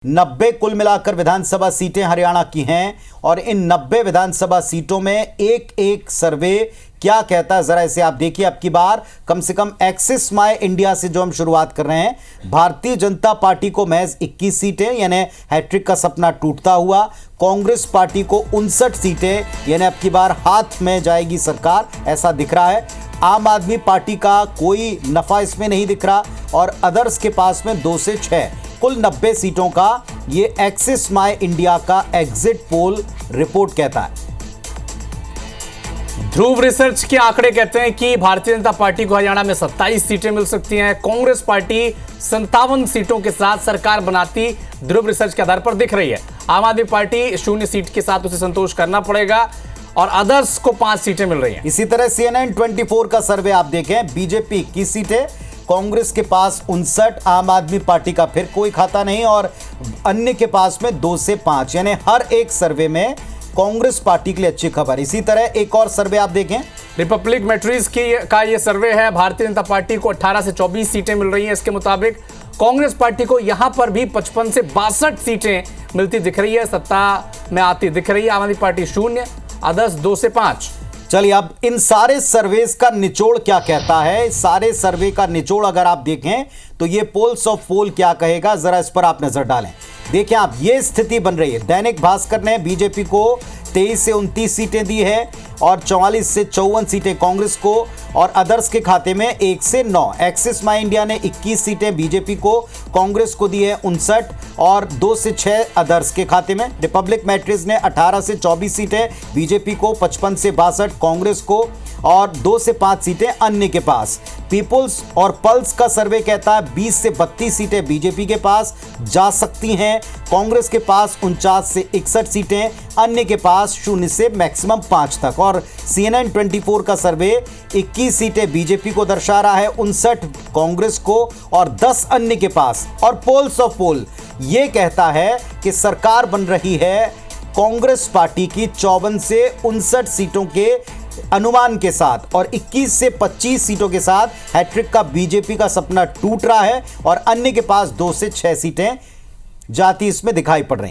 90 कुल मिलाकर विधानसभा सीटें हरियाणा की हैं और इन 90 विधानसभा सीटों में एक एक सर्वे क्या कहता है जरा इसे आप देखिए। अब की बार कम से कम एक्सिस माय इंडिया से जो हम शुरुआत कर रहे हैं, भारतीय जनता पार्टी को महज 21 सीटें यानी हैट्रिक का सपना टूटता हुआ, कांग्रेस पार्टी को 59 सीटें यानी अब की बार हाथ में जाएगी सरकार ऐसा दिख रहा है। आम आदमी पार्टी का कोई नफा इसमें नहीं दिख रहा और अदर्स के पास में 2 से 6 कुल 90 सीटों का ये एक्सिस माय इंडिया का एग्जिट पोल रिपोर्ट कहता है। ध्रुव रिसर्च के आंकड़े कहते हैं कि भारतीय जनता पार्टी को हरियाणा में 27 सीटें मिल सकती हैं। कांग्रेस पार्टी 57 सीटों के साथ सरकार बनाती ध्रुव रिसर्च के आधार पर दिख रही है। आम आदमी पार्टी 0 सीट के साथ उसे संतोष करना पड़ेगा और अदर्स को 5 सीटें मिल रही हैं। इसी तरह CNN 24 का सर्वे आप देखें, बीजेपी 21 सीटें, कांग्रेस के पास 59, आम आदमी पार्टी का फिर कोई खाता नहीं और अन्य के पास में 2 से 5 यानी हर एक सर्वे में कांग्रेस पार्टी के लिए अच्छी खबर। इसी तरह एक और सर्वे आप देखें, रिपब्लिक मैट्रिक्स का ये सर्वे है। भारतीय जनता पार्टी को 18 से 24 सीटें मिल रही हैं। इसके मुताबिक कांग्रेस पार्टी को यहां पर भी 55 से 62 सीटें मिलती दिख रही है, सत्ता में आती दिख रही है। आम आदमी पार्टी 0, अदर्स 2 से 5। चलिए अब इन सारे सर्वेस का निचोड़ क्या कहता है। सारे सर्वे का निचोड़ अगर आप देखें तो ये पोल्स ऑफ पोल क्या कहेगा, जरा इस पर आप नजर डालें। देखिए आप, ये स्थिति बन रही है। दैनिक भास्कर ने बीजेपी को 23 से 29 सीटें दी है और 44 से 54 सीटें कांग्रेस को और अदर्स के खाते में 1 से 9। एक्सिस माय इंडिया ने 21 सीटें बीजेपी को, कांग्रेस को दी है 59 और 2 से 6 अदर्स के खाते में। रिपब्लिक मैट्रिक्स ने 18 से 24 सीटें बीजेपी को, 55 से 62 कांग्रेस को और 2 से 5 सीटें अन्य के पास। पीपुल्स और पल्स का सर्वे कहता है 20 से 32 सीटें बीजेपी के पास जा सकती हैं, कांग्रेस के पास 49 से 61 सीटें, अन्य के पास 0 से मैक्सिमम 5 तक। और CNN 24 का सर्वे 21 सीटें बीजेपी को दर्शा रहा है, 59 कांग्रेस को और 10 अन्य के पास। और पोल्स ऑफ पोल ये कहता है कि सरकार बन रही है कांग्रेस पार्टी की 54 से 59 सीटों के अनुमान के साथ और 21 से 25 सीटों के साथ हैट्रिक का बीजेपी का सपना टूट रहा है और अन्य के पास 2 से 6 सीटें जाती इसमें दिखाई पड़ रही।